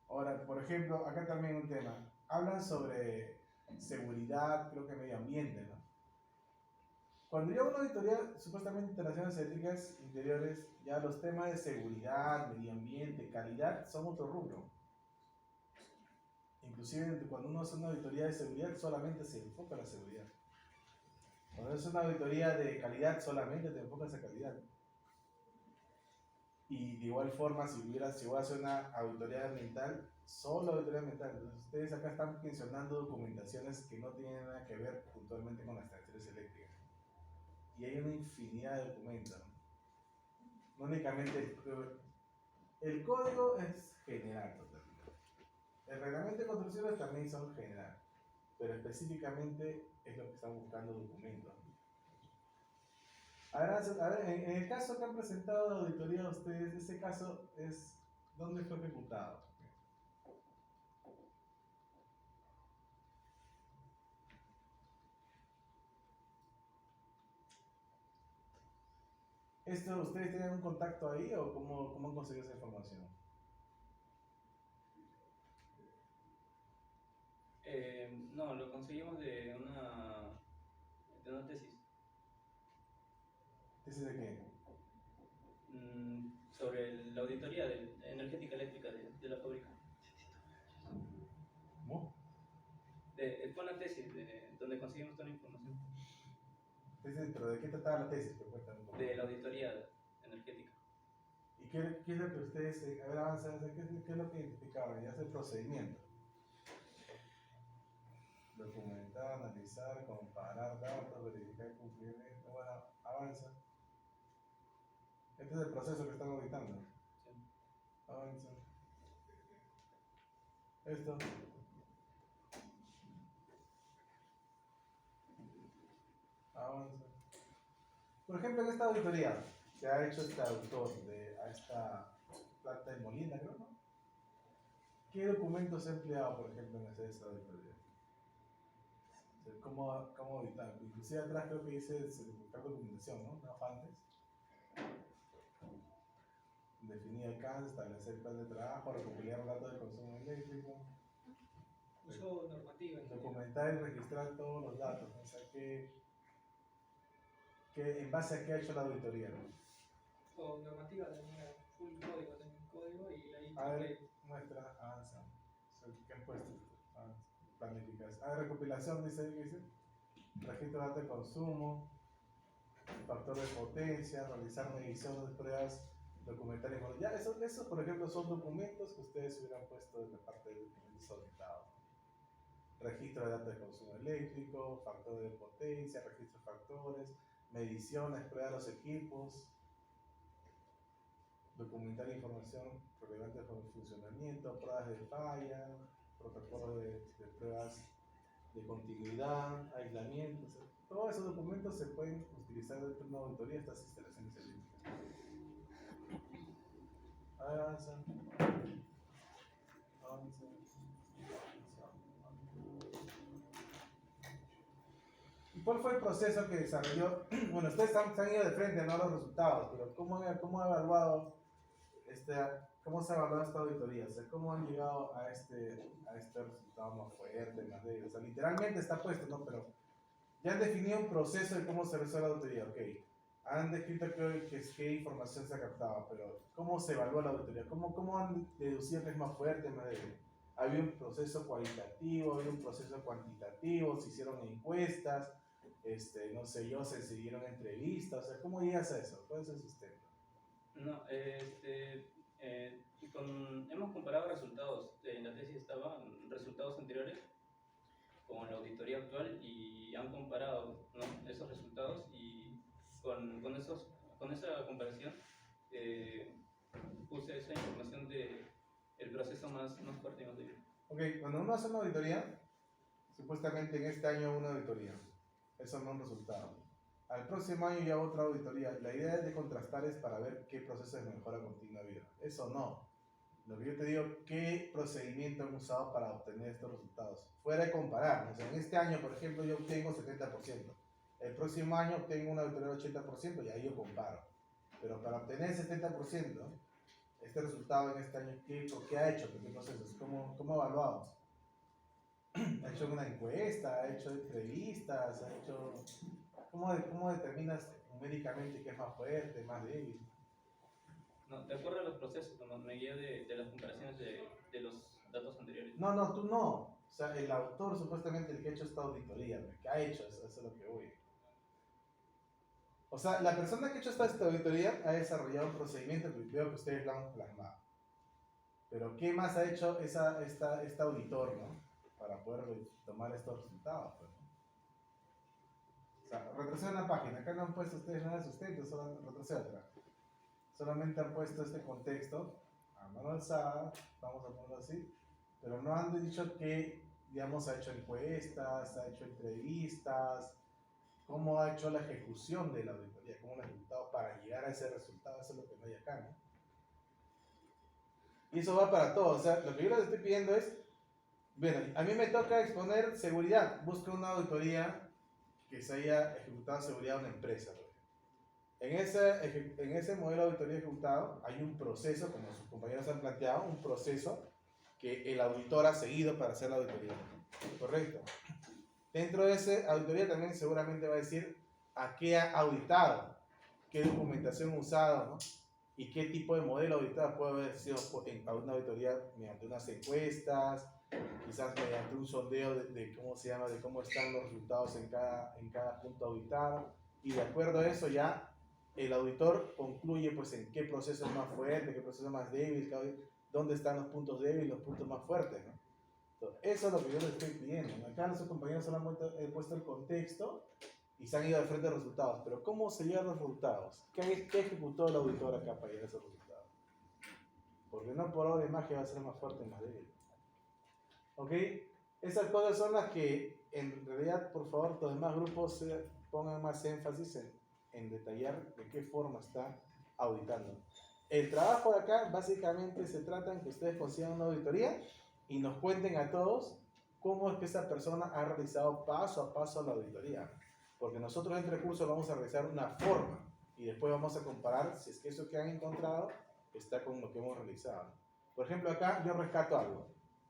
Ahora, por ejemplo, acá también un tema. Hablan sobre seguridad, creo que medio ambiente, ¿no? Cuando yo hago una auditoría supuestamente internacionales eléctricas interiores, ya los temas de seguridad, medio ambiente, calidad son otro rubro. Inclusive cuando uno hace una auditoría de seguridad solamente se enfoca en la seguridad. Cuando es una auditoría de calidad solamente te enfocas en calidad. Y de igual forma si voy a hacer una auditoría ambiental, solo auditoría ambiental. Entonces ustedes acá están mencionando documentaciones que no tienen nada que ver puntualmente con las instalaciones eléctricas. Y hay una infinidad de documentos. No únicamente el código es general totalmente. El reglamento de construcciones también son general, pero específicamente es lo que están buscando documentos. A ver, en el caso que han presentado de auditoría a ustedes, ese caso es ¿dónde fue ejecutado? ¿Ustedes tienen un contacto ahí o cómo han conseguido esa información? No, lo conseguimos de una tesis. ¿Tesis de qué? Sobre la auditoría energética eléctrica de la fábrica. ¿Cómo? Fue una tesis donde conseguimos toda la información. ¿Pero de qué trataba la tesis? Cuéntame un poco. De la auditoría energética. ¿Y qué es lo que ustedes, a ver, avanza, qué es lo que identificaban? Ya es el procedimiento. Documentar, analizar, comparar datos, verificar cumplimiento. Bueno, avanza. Este es el proceso que están auditando. Sí. Avanza. Esto. Avanza. Por ejemplo, en esta auditoría que ha hecho este autor a esta planta de Molina, creo, ¿no? ¿Qué documentos ha empleado, por ejemplo, en esta auditoría? ¿Cómo auditar? Inclusive atrás creo que dice buscar documentación, ¿no? No antes. Definir alcance, establecer el plan de trabajo, recopilar datos de consumo eléctrico. Uso normativa. Documentar y registrar todos los datos. O sea, ¿en base a qué ha hecho la auditoría? O normativa tenía full código y ahí A ver, muestra, avanza. ¿Qué han puesto? Planificación. Recopilación, dice. registro de datos de consumo, factor de potencia, realizar medición de pruebas, documentar información. Ya, esos, por ejemplo, son documentos que ustedes hubieran puesto en la parte de documentos auditados. Registro de datos de consumo eléctrico, factor de potencia, registro de factores, mediciones, pruebas de los equipos, documentar información relevante para el funcionamiento, pruebas de falla, protocolo de pruebas de continuidad, aislamiento. O sea, todos esos documentos se pueden utilizar dentro de una auditoría de estas instalaciones eléctricas. Avanza. ¿Y cuál fue el proceso que desarrolló? Bueno, ustedes se han ido de frente, no a los resultados, pero ¿cómo ha evaluado cómo se ha evaluado esta auditoría? O sea, ¿cómo han llegado a este resultado más fuerte, más débil? O sea, literalmente está puesto, ¿no? Pero ya han definido un proceso de cómo se resuelve la auditoría, ok. Han descrito qué información se ha captado, pero ¿cómo se evalúa la auditoría? ¿Cómo han deducido que es más fuerte, más débil? ¿Había un proceso cualitativo, había un proceso cuantitativo, se hicieron encuestas, no sé yo, se siguieron entrevistas? O sea, ¿cómo llegas a eso? ¿Cuál es el sistema? No, hemos comparado resultados. En la tesis estaban resultados anteriores con la auditoría actual y han comparado, ¿no?, esos resultados, y con esa comparación puse esa información de el proceso más fuerte y más débil. Ok, cuando uno hace una auditoría, supuestamente en este año una auditoría, esos son resultados. Al próximo año ya otra auditoría. La idea es de contrastar es para ver qué proceso de mejora continua había. Eso no. Lo que yo te digo, qué procedimiento han usado para obtener estos resultados. Fuera de comparar. O sea, en este año, por ejemplo, yo obtengo 70%. El próximo año obtengo una auditoría del 80% y ahí yo comparo. Pero para obtener 70%, este resultado en este año, ¿qué ha hecho? ¿Qué procesos? ¿Cómo evaluado? ¿Ha hecho una encuesta? ¿Ha hecho entrevistas? ¿Ha hecho...? ¿Cómo determinas numéricamente qué es más fuerte, más débil? No, de acuerdo a los procesos, como me guío de las comparaciones de los datos anteriores. No, tú no. O sea, el autor, supuestamente, el que ha hecho esta auditoría, ¿qué ha hecho? Eso es lo que voy. O sea, la persona que ha hecho esta auditoría ha desarrollado un procedimiento que veo que ustedes lo han plasmado. Pero, ¿qué más ha hecho este auditor, ¿no?, para poder tomar estos resultados? Pues, ¿no? O sea, retrocede una página. Acá no han puesto ustedes nada de sustento, solo retrocede otra. Solamente han puesto este contexto a mano alzada, vamos a ponerlo así, pero no han dicho que, digamos, ha hecho encuestas, ha hecho entrevistas, cómo ha hecho la ejecución de la auditoría, cómo lo ha ejecutado para llegar a ese resultado. Eso es lo que no hay acá, ¿no? Y eso va para todos. O sea, lo que yo les estoy pidiendo es, bueno, a mí me toca exponer seguridad. Busca una auditoría que se haya ejecutado seguridad de una empresa. En ese modelo de auditoría ejecutado hay un proceso, como sus compañeros han planteado, un proceso que el auditor ha seguido para hacer la auditoría. Correcto. Dentro de esa auditoría también seguramente va a decir a qué ha auditado, qué documentación ha usado, ¿no?, y qué tipo de modelo auditado. Puede haber sido en una auditoría mediante unas encuestas, quizás mediante un sondeo de cómo se llama, de cómo están los resultados en cada punto auditado, y de acuerdo a eso ya el auditor concluye pues en qué proceso es más fuerte, qué proceso es más débil, dónde están los puntos débiles y los puntos más fuertes, ¿no? Entonces, eso es lo que yo les estoy pidiendo. Acá nuestros compañeros solo han puesto el contexto y se han ido de frente a los resultados, pero ¿cómo se llegan los resultados? ¿Qué ejecutó el auditor acá para llegar a esos resultados? Porque no por obra de magia va a ser más fuerte y más débil. ¿Ok? Esas cosas son las que, en realidad, por favor, los demás grupos pongan más énfasis en detallar de qué forma está auditando. El trabajo de acá básicamente se trata en que ustedes consigan una auditoría y nos cuenten a todos cómo es que esa persona ha realizado paso a paso la auditoría. Porque nosotros en el curso vamos a realizar una forma y después vamos a comparar si es que eso que han encontrado está con lo que hemos realizado. Por ejemplo, acá yo rescato algo: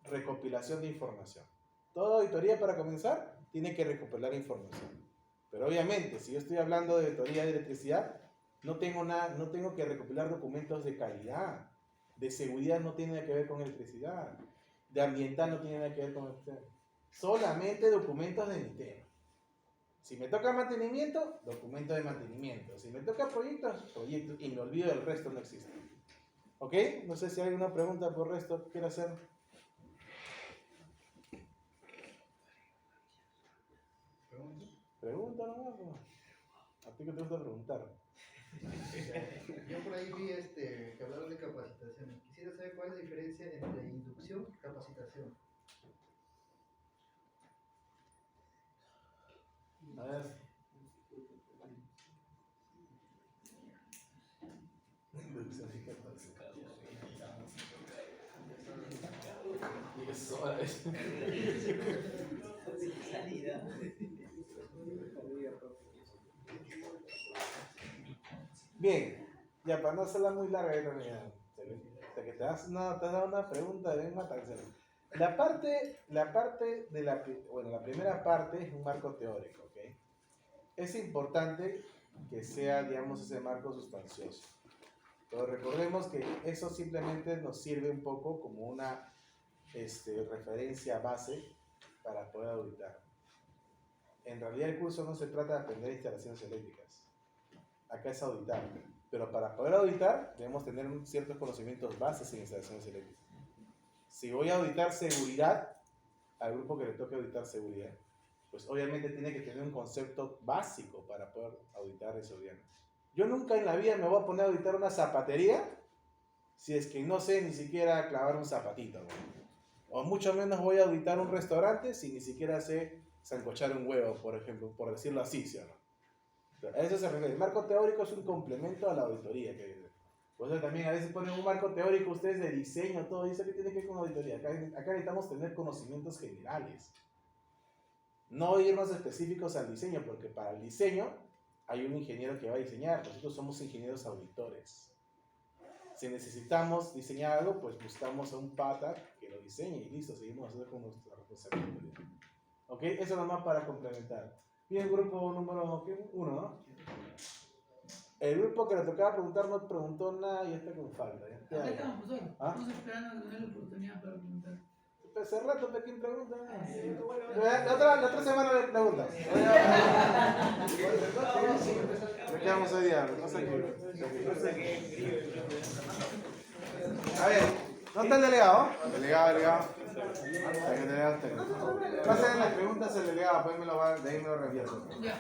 recopilación de información. Toda auditoría, para comenzar, tiene que recopilar información. Pero obviamente, si yo estoy hablando de auditoría de electricidad, no tengo que recopilar documentos de calidad. De seguridad no tiene nada que ver con electricidad. De ambiental no tiene nada que ver con electricidad. Solamente documentos de mi tema. Si me toca mantenimiento, documento de mantenimiento. Si me toca proyectos, proyectos. Y me olvido del resto, no existe. ¿Ok? No sé si hay una pregunta por resto que quiera hacer. Pregunta nomás. A ti que te gusta preguntar. Yo por ahí vi que hablaron de capacitación. Quisiera saber cuál es la diferencia entre inducción y capacitación. A ver. Y es hora. Bien, ya para no hacerla muy larga, ya también, hasta que te has dado una pregunta de matarse. La primera parte es un marco teórico, ¿ok? Es importante que sea, digamos, ese marco sustancioso. Pero recordemos que eso simplemente nos sirve un poco como una referencia base para poder auditar. En realidad el curso no se trata de aprender instalaciones eléctricas. Acá es auditar. Pero para poder auditar debemos tener ciertos conocimientos bases en instalaciones eléctricas. Si voy a auditar seguridad, al grupo que le toque auditar seguridad, pues obviamente tiene que tener un concepto básico para poder auditar de seguridad. Yo nunca en la vida me voy a poner a auditar una zapatería si es que no sé ni siquiera clavar un zapatito, ¿no? O mucho menos voy a auditar un restaurante si ni siquiera sé sancochar un huevo, por ejemplo, por decirlo así, ¿sí o no? A eso se refiere. El marco teórico es un complemento a la auditoría. Por eso también a veces ponen un marco teórico ustedes de diseño, todo eso que tiene que ver con auditoría. Acá necesitamos tener conocimientos generales. No irnos específicos al diseño, porque para el diseño hay un ingeniero que va a diseñar. Nosotros somos ingenieros auditores. Si necesitamos diseñar algo, pues buscamos a un pata que lo diseñe y listo, seguimos haciendo con nuestra responsabilidad. ¿Ok? Eso nomás para complementar. Bien, grupo número 1, ¿no? El grupo que le tocaba preguntar no preguntó nada y está con falta. Acá estamos, profesor. ¿Ah? Estamos esperando tener la oportunidad para preguntar. Pues hace rato, ¿quién pregunta? La otra semana le preguntas. ¿De qué vamos hoy día? No sé qué. A ver, ¿dónde está el delegado? Delegado. Pasen las preguntas al delegado, después de ahí me lo revierto. Ya.